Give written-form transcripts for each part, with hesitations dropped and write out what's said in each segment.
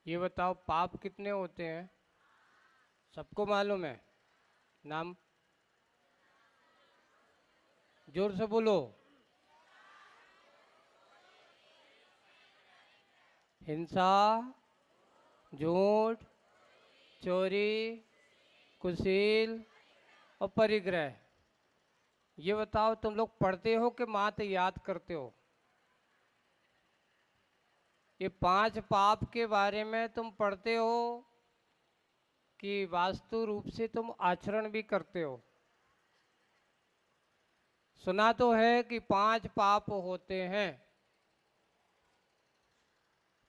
ये बताओ पाप कितने होते हैं? सबको मालूम है? नाम जोर से बोलो। हिंसा, झूठ, चोरी, कुशील और परिग्रह। ये बताओ तुम लोग पढ़ते हो कि मात्र याद करते हो? ये 5 पाप के बारे में तुम पढ़ते हो कि वास्तु रूप से तुम आचरण भी करते हो? सुना तो है कि 5 पाप होते हैं,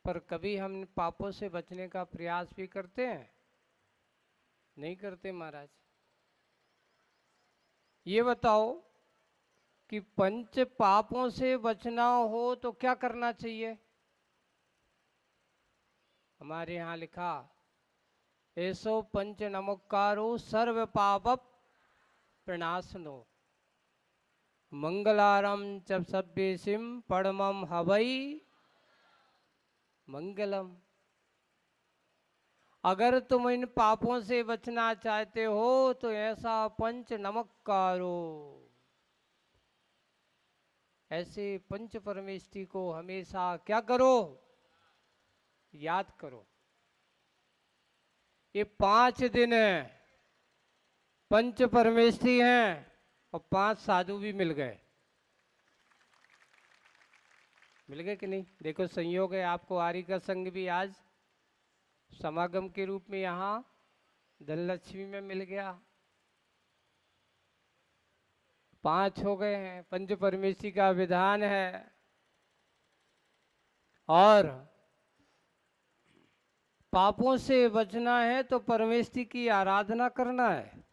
पर कभी हम पापों से बचने का प्रयास भी करते हैं? नहीं करते महाराज। ये बताओ कि पंच पापों से बचना हो तो क्या करना चाहिए? हमारे यहाँ लिखा, ऐसो पंच नमोकारो सर्व पाप प्रणाशनो मंगलारम च सभ्यसिम परमम हवई मंगलम। अगर तुम इन पापों से बचना चाहते हो तो ऐसा पंच नमस्कारो, ऐसे पंच परमेष्टि को हमेशा क्या करो? याद करो। ये 5 दिन है, पंच परमेष्टि हैं और 5 साधु भी मिल गए। मिल गए कि नहीं? देखो संयोग है, आपको आर्य का संघ भी आज समागम के रूप में यहाँ धनलक्ष्मी में मिल गया। 5 हो गए हैं, पंच परमेष्टि का विधान है। और पापों से बचना है तो परमेष्टि की आराधना करना है।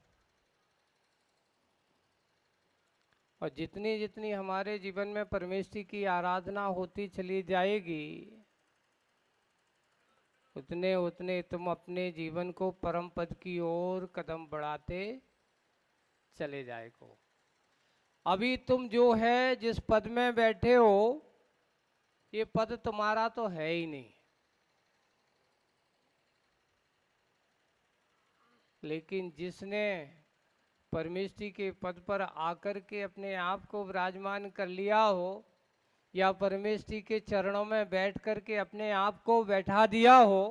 और जितनी जितनी हमारे जीवन में परमेष्टि की आराधना होती चली जाएगी, उतने उतने तुम अपने जीवन को परम पद की ओर कदम बढ़ाते चले जाएगो। अभी तुम जो है जिस पद में बैठे हो, ये पद तुम्हारा तो है ही नहीं, लेकिन जिसने परमेष्टि के पद पर आकर के अपने आप को विराजमान कर लिया हो, या परमेष्टि के चरणों में बैठ कर के अपने आप को बैठा दिया हो,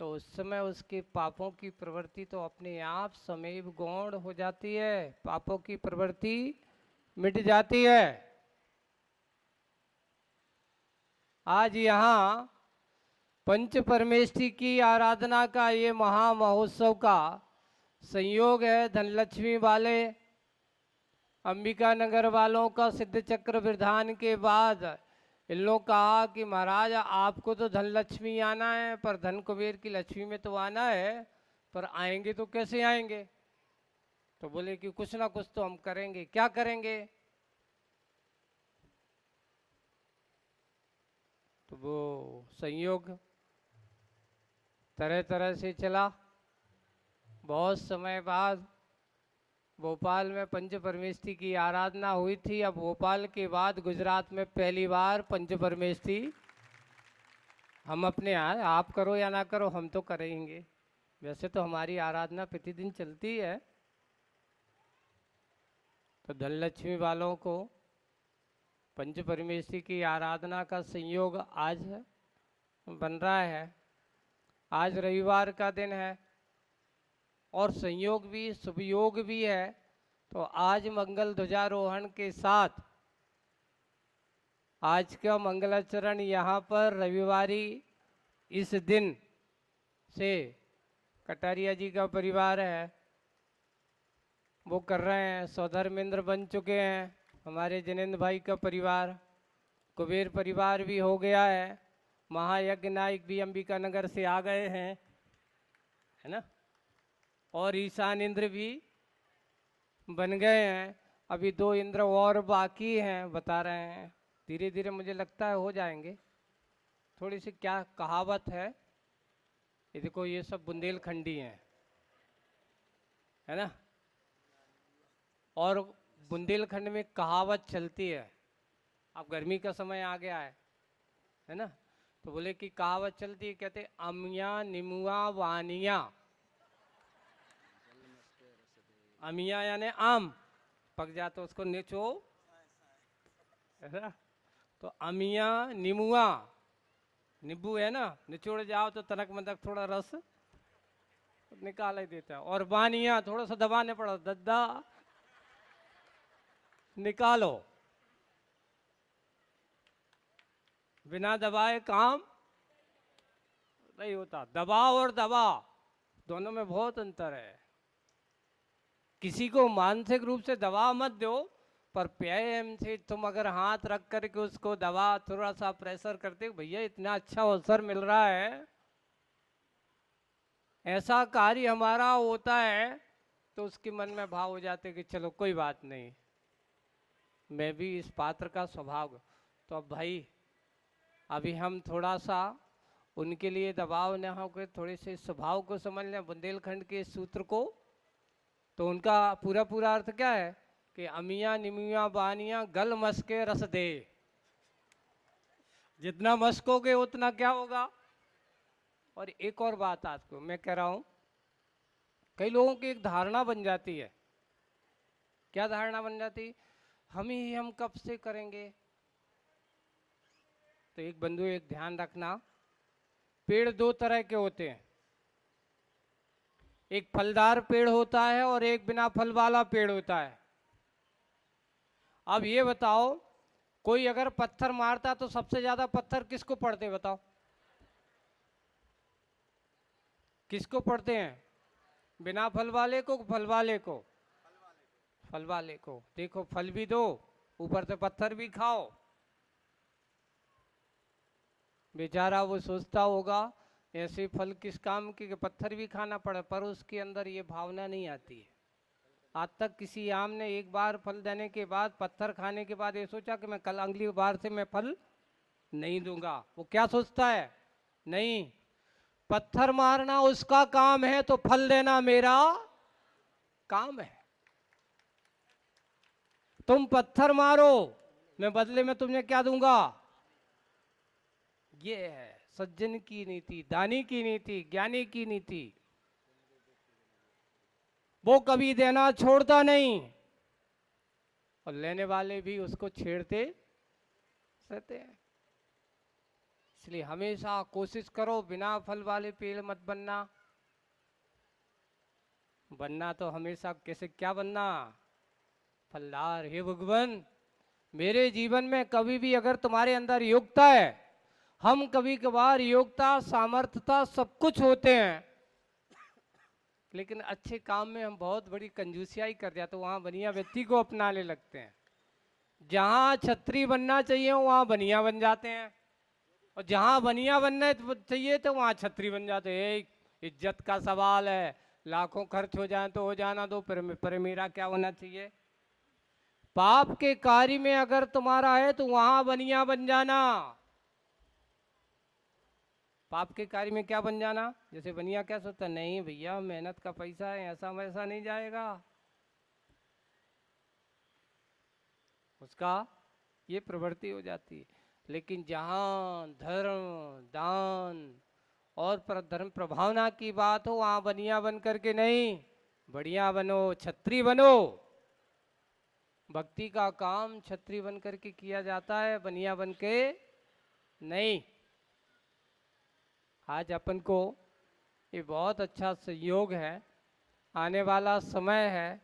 तो उस समय उसके पापों की प्रवृत्ति तो अपने आप समेव गौण हो जाती है, पापों की प्रवृत्ति मिट जाती है। आज यहाँ पंच परमेष्टि की आराधना का ये महा महोत्सव का संयोग है। धनलक्ष्मी वाले अंबिका नगर वालों का सिद्ध चक्र विधान के बाद इन लोगों कहा कि महाराज आपको तो धन लक्ष्मी आना है, पर धन कुबेर की लक्ष्मी में तो आना है, पर आएंगे तो कैसे आएंगे? तो बोले कि कुछ ना कुछ तो हम करेंगे। क्या करेंगे? तो वो संयोग तरह तरह से चला। बहुत समय बाद भोपाल में पंच परमेष्टि की आराधना हुई थी। अब भोपाल के बाद गुजरात में पहली बार पंच परमेष्टि हम अपने यहाँ, आप करो या ना करो, हम तो करेंगे। वैसे तो हमारी आराधना प्रतिदिन चलती है। तो धनलक्ष्मी वालों को पंच परमेष्टि की आराधना का संयोग आज बन रहा है। आज रविवार का दिन है और संयोग भी शुभ योग भी है। तो आज मंगल ध्वजारोहण के साथ आज का मंगलाचरण यहाँ पर रविवारी इस दिन से कटारिया जी का परिवार है वो कर रहे हैं। सौधर्मेंद्र बन चुके हैं हमारे जिनेंद्र भाई का परिवार। कुबेर परिवार भी हो गया है। महायज्ञ नायक भी अंबिका नगर से आ गए हैं, है ना। और ईशान इंद्र भी बन गए हैं। अभी 2 इंद्र और बाकी हैं, बता रहे हैं। धीरे धीरे मुझे लगता है हो जाएंगे। थोड़ी सी क्या कहावत है, ये देखो ये सब बुंदेलखंडी हैं, है ना। और बुंदेलखंड में कहावत चलती है। अब गर्मी का समय आ गया है ना। तो बोले कि कहावत चलती है, कहते अमिया निमुआ वानिया। अमिया यानी आम, पक जा तो उसको निचो, है ना? तो अमिया निमुआ, नींबू है ना, निचोड़ जाओ तो तनक मनक थोड़ा रस निकाल ही देता है। और वानिया थोड़ा सा दबाने पड़ा, दद्दा निकालो। बिना दबाए काम नहीं होता। दबाव और दबा दोनों में बहुत अंतर है। किसी को मानसिक रूप से दबाव मत दो, पर प्रेम से तुम अगर हाथ रख करके उसको दबा, थोड़ा सा प्रेशर करते, भैया इतना अच्छा अवसर मिल रहा है, ऐसा कार्य हमारा होता है, तो उसके मन में भाव हो जाते कि चलो कोई बात नहीं, मैं भी इस पात्र का स्वभाव। तो अब भाई अभी हम थोड़ा सा उनके लिए दबाव न होकर थोड़े से स्वभाव को समझ लें, बुंदेलखंड के सूत्र को। तो उनका पूरा पूरा अर्थ क्या है कि अमिया निमिया बानिया गल मस्के रस दे। जितना मस्कोगे उतना क्या होगा। और एक और बात आपको मैं कह रहा हूं, कई लोगों की एक धारणा बन जाती है। क्या धारणा बन जाती? हम कब से करेंगे। तो एक बंधु एक ध्यान रखना, पेड़ दो तरह के होते हैं, एक फलदार पेड़ होता है और एक बिना फल वाला पेड़ होता है। अब ये बताओ, कोई अगर पत्थर मारता तो सबसे ज्यादा पत्थर किसको पड़ते बताओ? किसको पड़ते हैं? बिना फल वाले को, फल वाले को? फल वाले को। देखो फल भी दो, ऊपर से पत्थर भी खाओ। बेचारा वो सोचता होगा ऐसे फल किस काम के, पत्थर भी खाना पड़े, पर उसके अंदर ये भावना नहीं आती है। आज तक किसी आम ने एक बार फल देने के बाद, पत्थर खाने के बाद ये सोचा कि मैं कल अगली बार से मैं फल नहीं दूंगा। वो क्या सोचता है? नहीं, पत्थर मारना उसका काम है तो फल देना मेरा काम है। तुम पत्थर मारो, मैं बदले में तुम्हें क्या दूंगा। ये है सज्जन की नीति, दानी की नीति, ज्ञानी की नीति। वो कभी देना छोड़ता नहीं, और लेने वाले भी उसको छेड़ते रहते हैं। इसलिए हमेशा कोशिश करो बिना फल वाले पेड़ मत बनना। बनना तो हमेशा कैसे, क्या बनना? फलदार। हे भगवान, मेरे जीवन में कभी भी अगर तुम्हारे अंदर योग्यता है, हम कभी कभार योग्यता सामर्थ्यता सब कुछ होते हैं, लेकिन अच्छे काम में हम बहुत बड़ी कंजूसियाई कर जाते, तो वहाँ बनिया व्यक्ति को अपनाने लगते हैं। जहाँ छत्री बनना चाहिए वहाँ बनिया बन जाते हैं, और जहाँ बनिया बनना चाहिए तो वहाँ छत्री बन जाते हैं। इज्जत का सवाल है, लाखों खर्च हो जाए तो हो जाना दो, पर मेरा क्या होना चाहिए। पाप के कार्य में अगर तुम्हारा है तो वहां बनिया बन जाना। पाप के कार्य में क्या बन जाना? जैसे बनिया क्या सोचता, नहीं भैया मेहनत का पैसा है, ऐसा वैसा नहीं जाएगा, उसका ये प्रवृत्ति हो जाती है। लेकिन जहाँ धर्म दान और धर्म प्रभावना की बात हो, वहां बनिया बन करके नहीं, बढ़िया बनो, छत्री बनो। भक्ति का काम छत्री बन करके किया जाता है, बनिया बन के नहीं। आज अपन को ये बहुत अच्छा संयोग है, आने वाला समय है।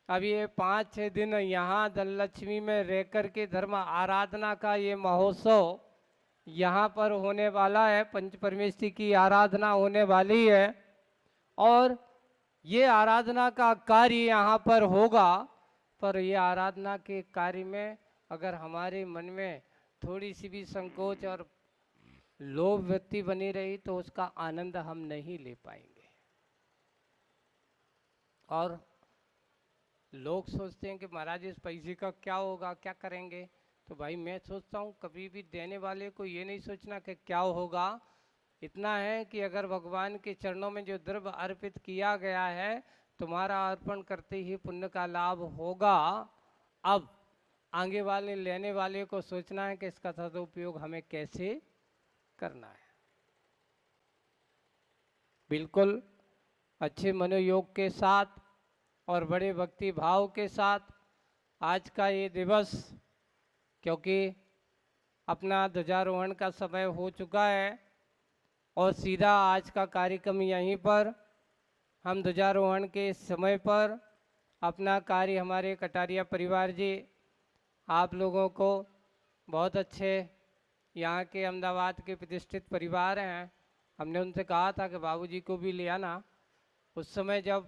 अब ये 5-6 दिन यहाँ धनलक्ष्मी में रह करके धर्म आराधना का ये महोत्सव यहाँ पर होने वाला है। पंच परमेश्वरी की आराधना होने वाली है, और ये आराधना का कार्य यहाँ पर होगा। पर ये आराधना के कार्य में अगर हमारे मन में थोड़ी सी भी संकोच और लोभ वृत्ति बनी रही तो उसका आनंद हम नहीं ले पाएंगे। और लोग सोचते हैं कि महाराज इस पैसे का क्या होगा, क्या करेंगे। तो भाई मैं सोचता हूँ कभी भी देने वाले को ये नहीं सोचना कि क्या होगा। इतना है कि अगर भगवान के चरणों में जो द्रव्य अर्पित किया गया है, तुम्हारा अर्पण करते ही पुण्य का लाभ होगा। अब आगे वाले लेने वाले को सोचना है कि इसका सदुपयोग हमें कैसे करना है। बिल्कुल अच्छे मनोयोग के साथ और बड़े भक्ति भाव के साथ आज का ये दिवस, क्योंकि अपना ध्वजारोहण का समय हो चुका है और सीधा आज का कार्यक्रम यहीं पर हम ध्वजारोहण के समय पर अपना कार्य हमारे कटारिया परिवार जी आप लोगों को बहुत अच्छे यहाँ के अहमदाबाद के प्रतिष्ठित परिवार हैं, हमने उनसे कहा था कि बाबूजी को भी ले आना। उस समय जब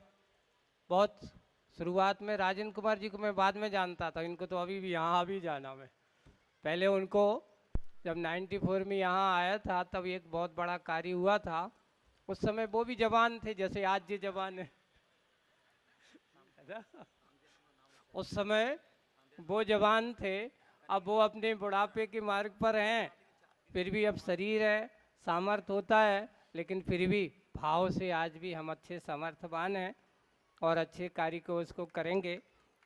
बहुत शुरुआत में राजेंद्र कुमार जी को मैं बाद में जानता था, इनको तो अभी भी यहाँ भी जाना मैं। पहले उनको जब 94 में यहाँ आया था तब एक बहुत बड़ा कार्य हुआ था, उस समय वो भी जवान थे जैसे आज ये जवान है। उस समय वो जवान थे, अब वो अपने बुढ़ापे के मार्ग पर हैं, फिर भी अब शरीर है, सामर्थ्य होता है, लेकिन फिर भी भाव से आज भी हम अच्छे सामर्थ्यवान हैं और अच्छे कार्य को उसको करेंगे।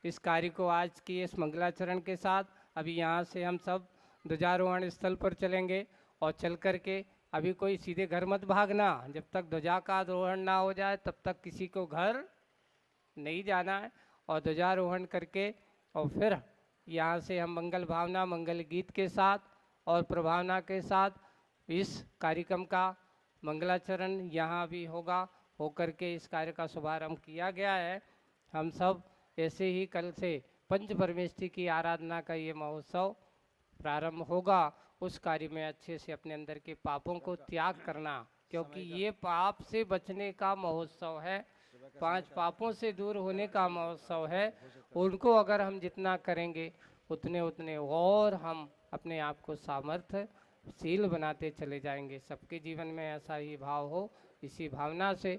इस कार्य को आज की इस मंगलाचरण के साथ अभी यहाँ से हम सब ध्वजारोहण स्थल पर चलेंगे और चल कर के अभी कोई सीधे घर मत भागना, जब तक ध्वजा का आरोहण ना हो जाए तब तक किसी को घर नहीं जाना है। और ध्वजारोहण करके और फिर यहाँ से हम मंगल भावना मंगल गीत के साथ और प्रभावना के साथ इस कार्यक्रम का मंगलाचरण यहाँ भी होगा, होकर के इस कार्य का शुभारंभ किया गया है। हम सब ऐसे ही कल से पंच परमेष्ठी की आराधना का ये महोत्सव प्रारंभ होगा। उस कार्य में अच्छे से अपने अंदर के पापों को त्याग करना, क्योंकि ये पाप से बचने का महोत्सव है, 5 पापों से दूर होने का महोत्सव है। उनको अगर हम जितना करेंगे उतने उतने और हम अपने आप को सामर्थ्यशील बनाते चले जाएंगे। सबके जीवन में ऐसा ही भाव हो, इसी भावना से